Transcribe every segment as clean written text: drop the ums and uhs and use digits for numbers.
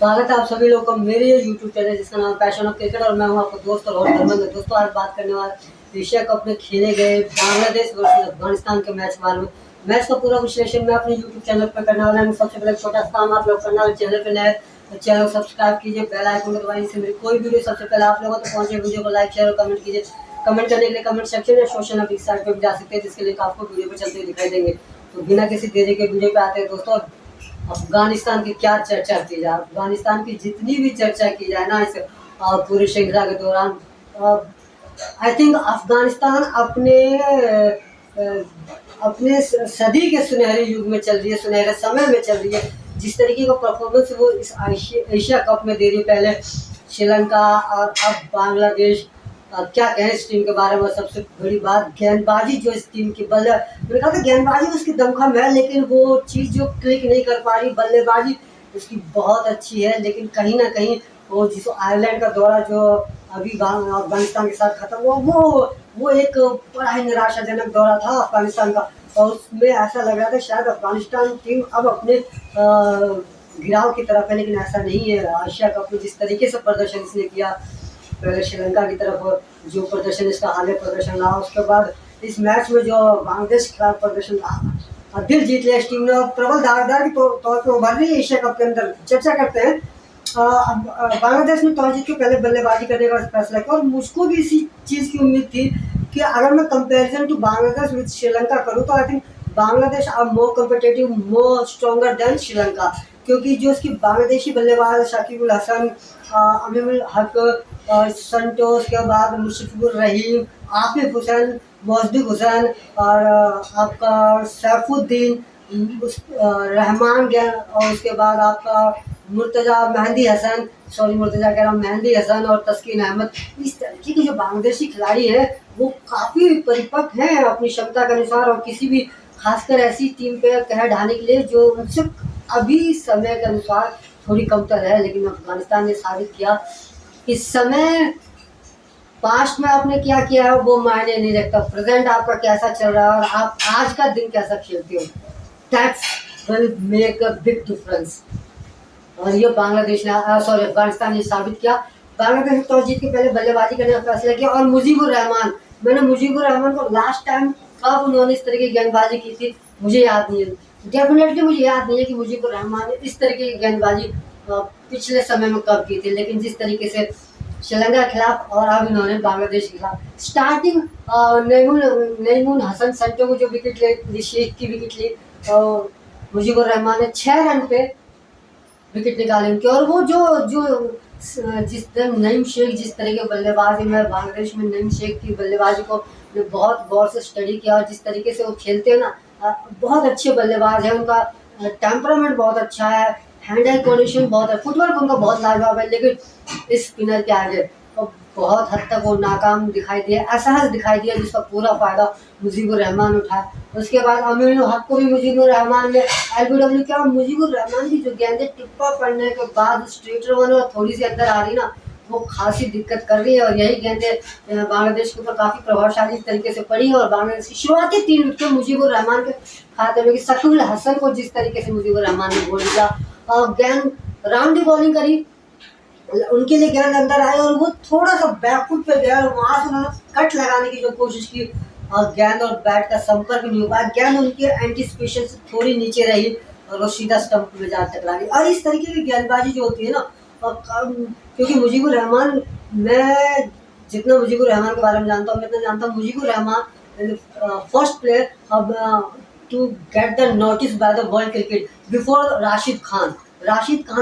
स्वागत है आप सभी लोगों का मेरे यूट्यूब चैनल जिसका नाम पैशन ऑफ क्रिकेट और मैं हूं आपका दोस्त और धर्मेंद्र। दोस्तों आज बात करने वाले एशिया कप में खेले गए बांग्लादेश वर्सेस अफगानिस्तान के मैच बारे में। मैच का पूरा विश्लेषण मैं अपने यूट्यूब चैनल पर करने वाला हूं। सबसे पहले छोटा सा काम आप लोग करना है, चैनल पर नए तो चैनल को सब्सक्राइब कीजिए, बेल आइकन को दबाइए, जिससे मेरी कोई वीडियो सबसे पहले आप लोगों तक पहुंचे। वीडियो को लाइक शेयर और कमेंट कीजिए। कमेंट करने के लिए कमेंट सेक्शन या सोशल मीडिया साइट पर भी जा सकते हैं, जिसके लिंक आपको वीडियो पर चलते हुए दिखाई देंगे। तो बिना किसी देरी के वीडियो पे आते हैं दोस्तों। अफगानिस्तान की क्या चर्चा की जाए, अफगानिस्तान की जितनी भी चर्चा की जाए ना इस पूरी श्रृंखला के दौरान, आई थिंक अफगानिस्तान अपने सदी के सुनहरे युग में चल रही है, सुनहरे समय में चल रही है। जिस तरीके का परफॉर्मेंस वो इस एशिया कप में दे रही है, पहले श्रीलंका और अब बांग्लादेश। क्या कहें इस टीम के बारे में। सबसे बड़ी बात गेंदबाजी जो इस टीम की मैंने कहा था गेंदबाजी उसकी दमखम है, लेकिन वो चीज़ जो क्लिक नहीं कर पा रही। बल्लेबाजी उसकी बहुत अच्छी है, लेकिन कहीं ना कहीं वो जिस आयरलैंड का दौरा जो अभी अफगानिस्तान के साथ खत्म हुआ, वो एक बड़ा ही निराशाजनक दौरा था अफगानिस्तान का। और उसमें ऐसा लग रहा था शायद अफगानिस्तान टीम अब अपने गिराव की तरफ है, लेकिन ऐसा नहीं है। एशिया कप में जिस तरीके से प्रदर्शन इसने किया, पहले श्रीलंका की तरफ जो प्रदर्शन इसका हालिया प्रदर्शन रहा, उसके बाद इस मैच में जो बांग्लादेश के खिलाफ प्रदर्शन रहा, दिल जीत लिया इस टीम ने। प्रबल दावेदार के तौर पर उभर रही है एशिया कप के अंदर। चर्चा करते हैं, बांग्लादेश ने टॉस जीत के पहले बल्लेबाजी करने का फैसला किया और मुझको भी इसी चीज़ की उम्मीद थी कि अगर मैं comparison to Bangladesh with Sri Lanka करूँ तो I think Bangladesh are more competitive, more stronger than Sri Lanka. क्योंकि जो उसकी बांग्लादेशी बल्लेबाज शाकिब उल हसन, अमीरुल हक, संतोष के बाद मुशफिकुर रहीम, आफिफ हुसैन, मोहद्दिक हुसैन और आपका सैफुद्दीन रहमान और उसके बाद आपका मेहंदी हसन और तस्कीन अहमद। इस तरीके के जो बांग्लादेशी खिलाड़ी हैं वो काफ़ी परिपक्व हैं अपनी क्षमता के अनुसार, और किसी भी खासकर ऐसी टीम पे कहर ढाने के लिए जो उनसे अभी समय के अनुसार थोड़ी कमतर है। लेकिन अफगानिस्तान ने साबित किया इस समय पास्ट में आपने क्या किया है वो मायने नहीं रखता, प्रेजेंट आपका कैसा चल रहा है और आप आज का दिन कैसा खेलते हो, that's will make a big difference. और ये अफगानिस्तान ने साबित किया। बांग्लादेश ने टॉस जीत के पहले बल्लेबाजी करने का फैसला किया और मुजीबुर रहमान को लास्ट टाइम कब उन्होंने इस तरह की गेंदबाजी की थी मुझे याद नहीं है। डेफिनेटली मुझे याद नहीं है कि मुजीबुर रहमान ने इस तरीके की गेंदबाजी पिछले समय में कब की थी। लेकिन जिस तरीके से श्रीलंका के खिलाफ और अब इन्होंने बांग्लादेश के खिलाफ स्टार्टिंग नईमुन हसन संटो को जो विकेट ली, शेख की विकेट ली, और मुजीबुर रहमान ने 6 रन पे विकेट निकाले उनके। और वो जो जिस दिन नईम शेख जिस तरह के बल्लेबाज है, मैं बांग्लादेश में नईम शेख की बल्लेबाजी को बहुत गौर से स्टडी किया, और जिस तरीके से वो खेलते हैं ना, बहुत अच्छे बल्लेबाज है। उनका टेम्परामेंट बहुत अच्छा है, हैंड आई कोऑर्डिनेशन बहुत है, फुटवर्क उनका बहुत लाजवाब है। लेकिन इस स्पिनर के आगे बहुत हद तक वो नाकाम दिखाई दिया, असहज दिखाई दिया, जिसका पूरा फायदा मुजीबुर रहमान उठाया। उसके बाद अमीरुल हक को भी मुजीबुर रहमान ने एलबीडब्ल्यू किया। मुजीबुर रहमान की जो गेंदें टिप्पा पड़ने के बाद स्ट्रेट रन और थोड़ी सी अंदर आ रही ना, वो खासी दिक्कत कर रही है। और यही गेंदें बांग्लादेश के ऊपर काफ़ी प्रभावशाली तरीके से पड़ी है। और बांग्लादेश की शुरुआती 3 विकेट मुजीबुर रहमान के खाते में, शकीब उल हसन को जिस तरीके से मुजीबुर रहमान ने बोल दिया, गेंद राउंड बॉलिंग करी, उनके लिए गेंद अंदर आई और वो थोड़ा सा बैकफुट पे गया और वहां से उन्होंने कट लगाने की जो कोशिश की, और गेंद और बैट का संपर्क नहीं हो पाया। गेंद उनकी एंटीसिपेशन से थोड़ी नीचे रही और वो सीधा स्टंप में जा टकरा गई। और इस तरीके की गेंदबाजी जो होती है ना, क्योंकि मुजीबुर रहमान, मैं जितना मुजीबुर रहमान के बारे में जानता हूँ, मैं इतना जानता हूँ Mujeebur Rahman first player to get the notice by the world cricket before Rashid Khan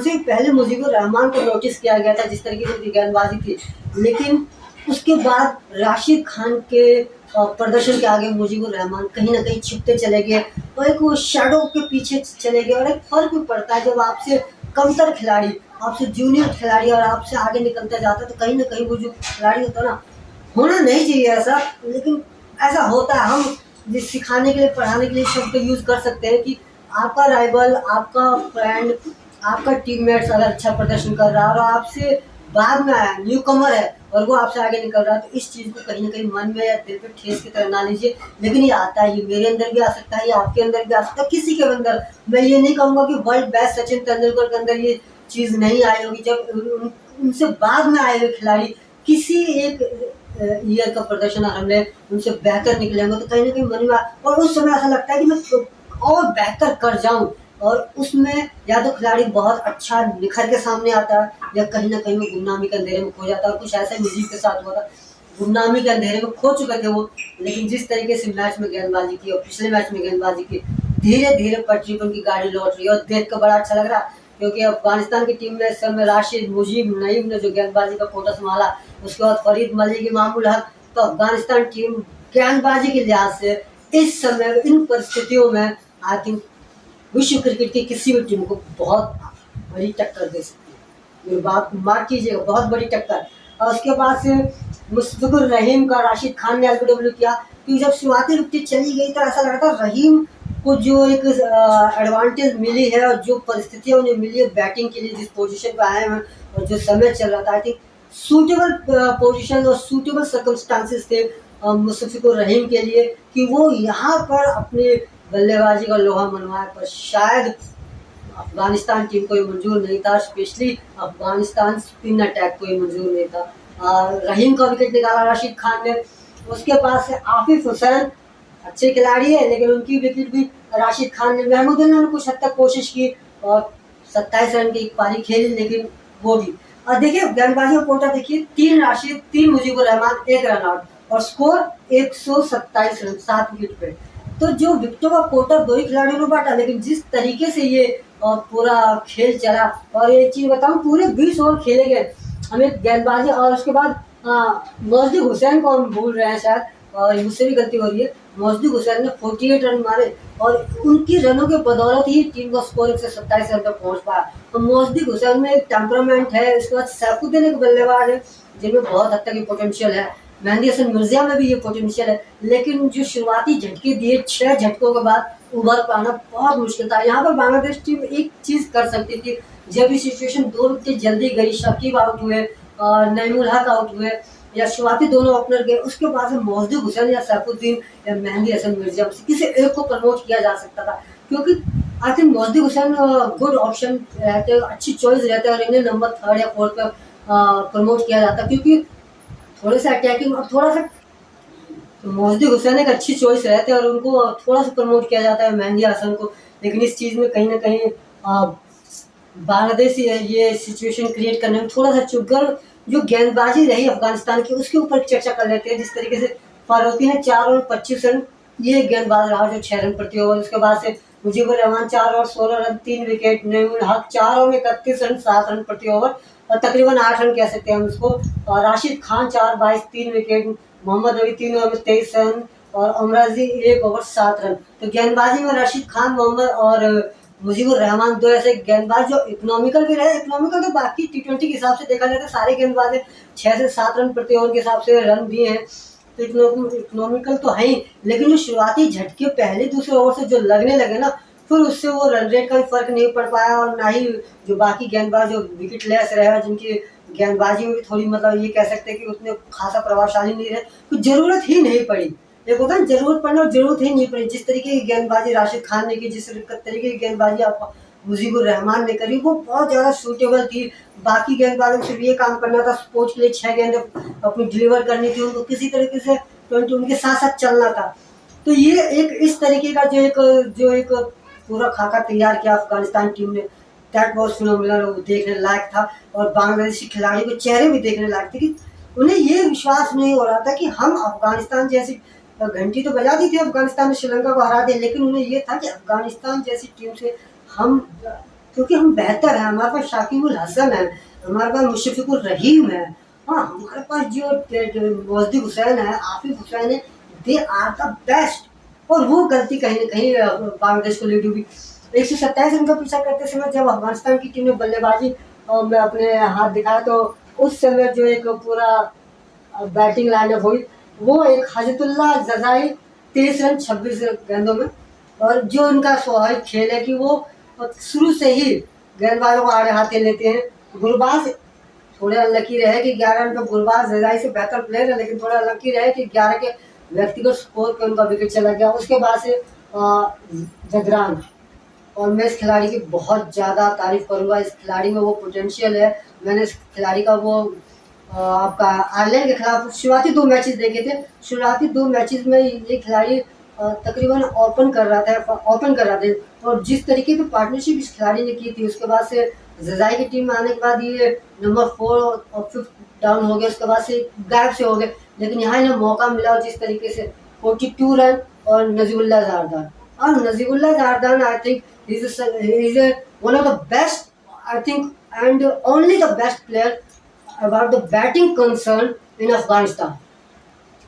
से पहले मुजीबुर रहमान को नोटिस किया गया था जिस तरीके की गेंदबाजी थी। लेकिन उसके बाद राशिद खान के प्रदर्शन के आगे मुजीबुर रहमान कहीं ना कहीं छिपते चले गए और एक वो शैडो के पीछे चले गए। और एक फर्क भी पड़ता है जब आपसे कमतर खिलाड़ी, आपसे जूनियर खिलाड़ी और आपसे आगे निकलता जाता है, तो कहीं ना कहीं वो जो खिलाड़ी होता है ना, होना नहीं चाहिए ऐसा, लेकिन ऐसा होता है। हम जिस सिखाने के लिए, पढ़ाने के लिए शब्द यूज़ कर सकते हैं कि आपका राइवल, आपका फ्रेंड, आपका टीममेट्स अगर अच्छा प्रदर्शन कर रहा है और आपसे बाद में आया, न्यू कमर है और वो आपसे आगे निकल रहा है, तो इस चीज़ को कहीं ना कहीं मन में या दिल पे ठेस की तरह ना लीजिए। लेकिन ये आता है, ये मेरे अंदर भी आ सकता है, ये आपके अंदर भी आ सकता है, किसी के अंदर। मैं ये नहीं कहूँगा कि वर्ल्ड बेस्ट सचिन तेंदुलकर के अंदर ये चीज़ नहीं आई होगी, जब उनसे बाद में आए हुए खिलाड़ी किसी एक ईयर का प्रदर्शन हमने उनसे बेहतर निकले होंगे, तो कहीं ना कहीं मन में और उस समय ऐसा लगता है कि मैं और बेहतर कर जाऊं, और उसमें या तो खिलाड़ी बहुत अच्छा निखर के सामने आता है, या कहीं ना कहीं वो गुमनामी के अंधेरे में खो जाता है। और कुछ ऐसा म्यूजिक के साथ हुआ था, गुमनामी के अंधेरे में खो चुके थे वो, लेकिन जिस तरीके से मैच में गेंदबाजी की और पिछले मैच में गेंदबाजी की, धीरे धीरे पटरी पर उनकी गाड़ी लौट रही है, और देख कर बड़ा अच्छा लग रहा है। क्योंकि अफगानिस्तान की टीम में इस समय राशिद, मुजीब, नईम ने जो गेंदबाजी का कोटा संभाला, उसके बाद फरीद मलिक, इमामुल हक, तो अफगानिस्तान टीम गेंदबाजी के लिहाज से इस समय इन परिस्थितियों में आई थिंक विश्व क्रिकेट की किसी भी टीम को बहुत बड़ी टक्कर दे सकती है। मेरी बात मार्क कीजिएगा, बहुत बड़ी टक्कर। और उसके बाद से मुस्तफिजुर रहीम का राशिद खान ने एलबीडब्ल्यू किया, क्योंकि जब शुरुआती विकेट चली गई तो ऐसा लगा था रहीम को जो एक एडवांटेज मिली है और जो परिस्थितियाँ उन्हें मिली है बैटिंग के लिए, जिस पोजीशन पर आए हैं और जो समय चल रहा था, आई थिंक सूटेबल पोजीशन और सूटेबल सर्कमस्टांसेस थे मुस्तफिजुर रहीम के लिए कि वो यहाँ पर अपने बल्लेबाजी का लोहा मनवाए, पर शायद अफगानिस्तान टीम को ये मंजूर नहीं था, स्पेशली अफगानिस्तान स्पिन अटैक को ये मंजूर नहीं था। रहीम का विकेट निकाला राशिद खान ने। उसके पास से आफिफ हुसैन अच्छे खिलाड़ी है, लेकिन उनकी विकेट भी राशिद खान ने, महमूदुल्लाह ने कुछ हद तक कोशिश की और 27 रन की एक पारी खेली, लेकिन वो भी। और देखिए गेंदबाजी का कोटा देखिए, 3 राशिद, 3 मुजीबुर रहमान, 1 रन आउट, और स्कोर 127 रन 7 विकेट पे। तो जो विकेटों का कोटा 2 ही खिलाड़ियों ने बांटा, लेकिन जिस तरीके से ये पूरा खेल चला, और एक चीज बताऊं, पूरे 20 ओवर खेले गए, हमें गेंदबाजी, और उसके बाद मोहसिन हुसैन को हम भूल रहे हैं शायद, और मुझसे भी गलती हो रही है। मोहसिन हुसैन ने 48 रन मारे, और उनकी रनों के बदौलत ही टीम का स्कोर 127 रन तक पहुंच पाया। तो मोहसिन हुसैन में एक टेम्परामेंट है, उसके बाद सैफुद्दीन एक बल्लेबाज है जिनमें बहुत हद तक ये पोटेंशियल है, मेहंदी हसन मिर्जा में भी ये पोटेंशियल है, लेकिन जो शुरुआती झटके दिए, 6 झटकों के बाद उभर पाना बहुत मुश्किल था। यहाँ पर बांग्लादेश टीम एक चीज कर सकती थी, जब ये सिचुएशन 2 विकेट जल्दी गई, शकीब आउट हुए और नईमुल हक आउट हुए, या शुरुआती दोनों ओपनर गए, उसके बाद मोहसिन हुसैन या सैफुद्दीन या मेहंदी हसन मिर्जा से किसी एक को प्रमोट किया जा सकता था, क्योंकि I think Mohsin Hussain good option रहते, अच्छी चॉइस रहते, और इन्हें नंबर 3rd या 4th पर प्रमोट किया जाता, क्योंकि थोड़े से अटैकिंग और थोड़ा सा मोहसिन हुसैन एक अच्छी चॉइस रहते हैं, और उनको थोड़ा सा प्रमोट किया जाता है मेहंदी हसन को। लेकिन इस चीज़ में कहीं ना कहीं बांग्लादेश ये सिचुएशन क्रिएट करने में थोड़ा सा चूक गया। जो गेंदबाजी रही अफगानिस्तान की, उसके ऊपर चर्चा कर लेते हैं। जिस तरीके से फारूकी ने 4 ओवर 25 रन, ये गेंदबाज रहा जो 6 रन प्रति ओवर। उसके बाद से Mujeebur Rahman 4 over 16 run 3 wicket, Naimul Haque 4 over में 31 रन 7 रन प्रति ओवर, और तकरीबन 8 रन कह सकते हैं हम उसको। और राशिद खान 4 22 3 विकेट, मोहम्मद अली 3 ओवर में 23 रन, और अमराजी 1 ओवर 7 रन। तो गेंदबाजी में राशिद खान, मोहम्मद और मुजीबुर रहमान 2 ऐसे गेंदबाज जो इकोनॉमिकल भी रहे। इकोनॉमिकल तो बाकी T20 के हिसाब से देखा जाए तो सारे गेंदबाज 6 से 7 रन प्रति ओवर के हिसाब से रन दिए हैं, तो इकोनॉमिकल तो है ही। लेकिन जो शुरुआती झटके पहले दूसरे ओवर से जो लगने लगे ना, फिर उससे वो रन रेट का भी फर्क नहीं पड़ पाया, और ना ही जो बाकी गेंदबाज जो विकेट लेस रहे, जिनकी गेंदबाजी में भी थोड़ी मतलब ये कह सकते हैं कि उतने खासा प्रभावशाली नहीं रहे, तो जरूरत ही नहीं पड़ी। एक होता है जरूरत पड़ना, और जरूरत ही नहीं पड़ी। जिस तरीके की गेंदबाजी राशिद खान ने की, जिस तरीके की गेंदबाजी आप मुजीबुर रहमान ने करी, वो बहुत ज़्यादा सूटेबल थी। बाकी गेंदबाजों को सिर्फ ये काम करना था, स्पोर्ट्स के लिए 6 गेंद अपनी डिलीवर करनी थी, उनको किसी तरीके से 20 उनके साथ साथ चलना था। तो ये एक इस तरीके का जो एक पूरा खाका तैयार किया अफगानिस्तान टीम ने, दैट वाज फिनोमिनल, वो देखने लायक था। और बांग्लादेशी खिलाड़ी के चेहरे भी देखने लायक थे कि उन्हें ये विश्वास नहीं हो रहा था कि हम अफगानिस्तान जैसी, घंटी तो बजा दी थी अफगानिस्तान ने श्रीलंका को हरा दिया, लेकिन उन्हें ये था कि अफगानिस्तान जैसी टीम से हम, क्योंकि हम बेहतर हैं, हमारे पास शाकिबुल हसन है, हमारे पास मुशफिकुर रहीम है, हाँ हमारे पास जो मोहसिन हुसैन है, आफिफ हुसैन है, दे आर द बेस्ट। और वो गलती कहीं ना कहीं बांग्लादेश को लीड हुई। 127 रन का पीछा करते समय जब अफगानिस्तान की टीम ने बल्लेबाजी में अपने हाथ दिखाया, तो उस समय जो एक पूरा बैटिंग लाइनअप हुई, वो एक हजतुल्लाह जजाई 23 रन 26 गेंदों में, और जो उनका स्वाभाविक खेल है कि वो शुरू से ही गेंदबाजों को आड़े हाथे लेते हैं। गुरबाज थोड़े अनलकी रहे कि 11 रन पे गुरबाज जजाई से बेहतर प्लेयर है, लेकिन थोड़ा अनलकी रहे कि 11 के व्यक्तिगत स्कोर पे उनका विकेट चला गया। उसके बाद से जदरान और मैं इस खिलाड़ी की बहुत ज़्यादा तारीफ करूँगा। इस खिलाड़ी में वो पोटेंशियल है। मैंने इस खिलाड़ी का वो आपका आयरलैंड के खिलाफ शुरुआती 2 मैचेस देखे थे। शुरुआती 2 मैचेस में ये खिलाड़ी तकरीबन ओपन कर रहा था और जिस तरीके की पार्टनरशिप इस खिलाड़ी ने की थी, उसके बाद से ज़ज़ाई की टीम में आने के बाद ये नंबर 4 और 5 डाउन हो गए, उसके बाद से गायब से हो गए। लेकिन यहाँ इन्हें मौका मिला और जिस तरीके से 42 रन और नजीबुल्लाह ज़ारदान, और Najibullah Zadran I think he is one of the best, I think, and only the best player about the batting concern in Afghanistan।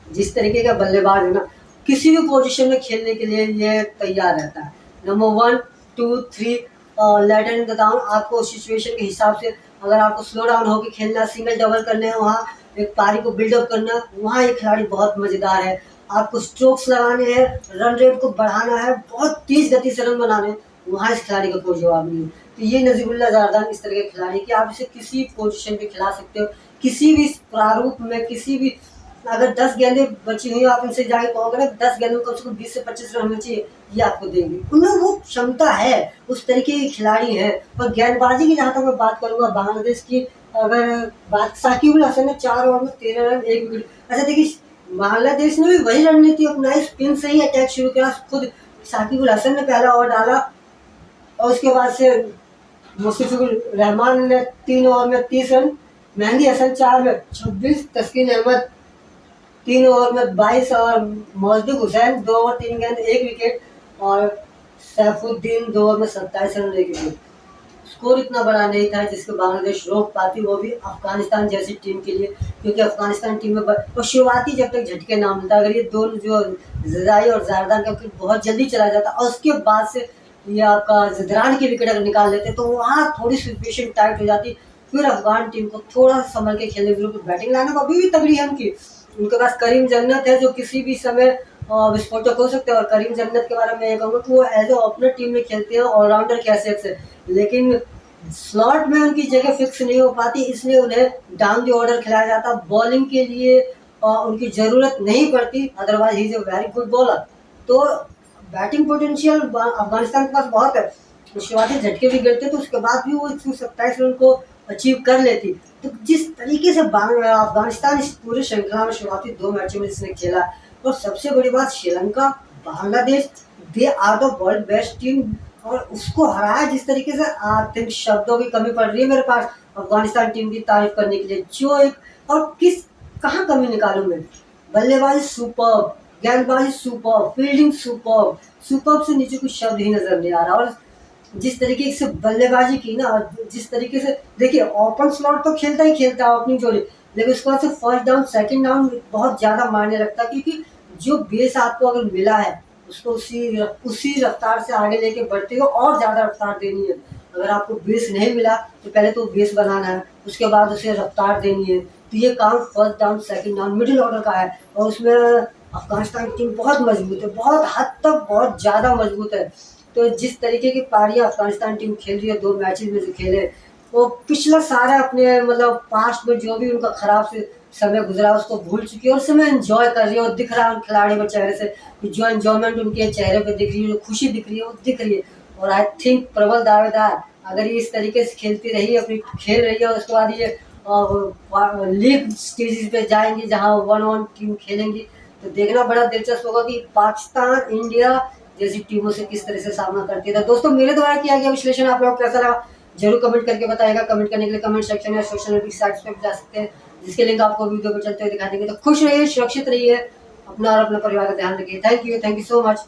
जिस तरीके का बल्लेबाज है ना, किसी भी पोजीशन में खेलने के लिए ये तैयार रहता है। Number 1 2 3 late and the down, आपको सिचुएशन के हिसाब से अगर आपको स्लो डाउन होकर खेलना, सिंगल डबल करना है, वहाँ एक पारी को बिल्डअप करना, वहाँ ये खिलाड़ी बहुत मज़ेदार है। आपको स्ट्रोक्स लगाने हैं, रन रेट को बढ़ाना है, बहुत तेज गति से रन बनाने हैं, वहाँ इस खिलाड़ी का कोई जवाब नहीं है। तो ये नजीबुल्लाह ज़ारदान इस तरह के खिलाड़ी कि आप इसे किसी पोजीशन पे खिला सकते हो, किसी भी प्रारूप में, किसी भी। अगर 10 गेंदें बची हुई आप इनसे जाके कहोगे ना 10 गेंदों में कम से कम 20 से 25 रन होने चाहिए, ये आपको देंगे। उनमें वो क्षमता है, उस तरीके के खिलाड़ी हैं। और गेंदबाजी की जहाँ तक मैं बात करूँगा बांग्लादेश की, अगर बात साकिब अल हसन ने 4 ओवर में 13 रन 1 विकेट। अच्छा देखिए, बांग्लादेश ने भी वही रणनीति अपनाई, स्पिन से ही अटैक शुरू किया। खुद साकिब अल हसन ने पहला ओवर डाला और उसके बाद से मुस्तफिजुर रहमान ने 3 ओवर में 30 रन, मेहंदी हसन 4 में 26, तस्कीन अहमद 3 ओवर में 22 और मौजूद हुसैन 2 ओवर 3 गेंद 1 विकेट और सैफुद्दीन 2 ओवर में 27 रन 1 विकेट। स्कोर इतना बड़ा नहीं था जिसको बांग्लादेश रोक पाती, वो भी अफगानिस्तान जैसी टीम के लिए, क्योंकि अफगानिस्तान टीम में और शुरुआती जब तक झटके ना मिलता, अगर ये दोनों जो ज़ज़ाई और ज़ारदान का विकेट बहुत जल्दी चला जाता और उसके बाद से ये आपका ज़दरान की विकेट अगर निकाल लेते तो वहाँ थोड़ी सिचुएशन टाइट हो जाती। फिर अफगान टीम को थोड़ा सा संभल के खेलने की जरूरत। बैटिंग लाइनअप अभी भी तगड़ी है उनकी। उनके पास करीम जन्नत है जो किसी भी समय विस्फोटक हो सकते हैं, और करीम जन्नत के बारे में ये कहूँगा कि वो एज ए ओपनर टीम में खेलते हैं ऑलराउंडर की हैसियत से, लेकिन स्लॉट में उनकी जगह फिक्स नहीं हो पाती, इसलिए उन्हें डाउन द ऑर्डर खिलाया जाता। बॉलिंग के लिए उनकी ज़रूरत नहीं पड़ती, otherwise he is a very good bowler. तो बैटिंग पोटेंशियल अफगानिस्तान के पास बहुत है। शुरुआती झटके भी गिरते तो उसके बाद भी वो 127 रन को अचीव कर लेती। तो जिस तरीके से अफगानिस्तान इस पूरे श्रृंखला में शुरुआती 2 मैचों में जिसने खेला, और सबसे बड़ी बात Sri Lanka, Bangladesh, they are the world best team, और उसको हराया जिस तरीके से, आई थिंक शब्दों की कमी पड़ रही है मेरे पास अफगानिस्तान टीम की तारीफ करने के लिए। जो एक और कहाँ कमी निकालूं मैं, बल्लेबाजी सुपर्ब, गेंदबाजी सुपर्ब, फील्डिंग सुपर्ब, सुपर्ब से नीचे कुछ शब्द ही नजर नहीं आ रहा। और जिस तरीके से बल्लेबाजी की ना, जिस तरीके से देखिए, ओपन स्लॉट तो खेलता ही खेलता है ओपनिंग जोड़ी, लेकिन उसके बाद से फर्स्ट डाउन सेकंड डाउन बहुत ज़्यादा मायने रखता है, क्योंकि जो बेस आपको अगर मिला है उसको उसी रफ्तार से आगे लेके बढ़ते हो और ज़्यादा रफ्तार देनी है। अगर आपको बेस नहीं मिला तो पहले तो बेस बनाना है, उसके बाद उसे रफ्तार देनी है। तो ये काम first down second down middle order का है, और उसमें अफगानिस्तान की टीम बहुत मजबूत है, बहुत हद तक बहुत ज़्यादा मजबूत है। तो जिस तरीके की पारियाँ अफगानिस्तान टीम खेल रही है 2 मैचेस में जो खेले, वो पिछला सारा अपने मतलब पास्ट में जो भी उनका खराब से समय गुजरा उसको भूल चुकी है, और समय एंजॉय कर रही है। और दिख रहा है उन खिलाड़ियों के चेहरे से जो एंजॉयमेंट उनके चेहरे पे दिख रही है, जो खुशी दिख रही है, वो दिख रही है। और आई थिंक प्रबल दावेदार, अगर ये इस तरीके से खेलती रही, अपनी खेल रही है, और उसके बाद ये लीग स्टेजेस पे जाएंगी जहाँ 1-1 टीम खेलेंगी, तो देखना बड़ा दिलचस्प होगा कि पाकिस्तान इंडिया जैसी टीमों से किस तरह से सामना करती है। तो दोस्तों, मेरे द्वारा किया गया विश्लेषण आप लोगों को कैसा लगा जरूर कमेंट करके बताएगा। कमेंट करने के लिए कमेंट सेक्शन या सोशल मीडिया साइट्स पे जा सकते हैं, जिसके लिंक आपको वीडियो पर चलते हुए दिखा देंगे। तो खुश रहिए, सुरक्षित रहिए, अपना और अपने परिवार का ध्यान रखिए। Thank you so much.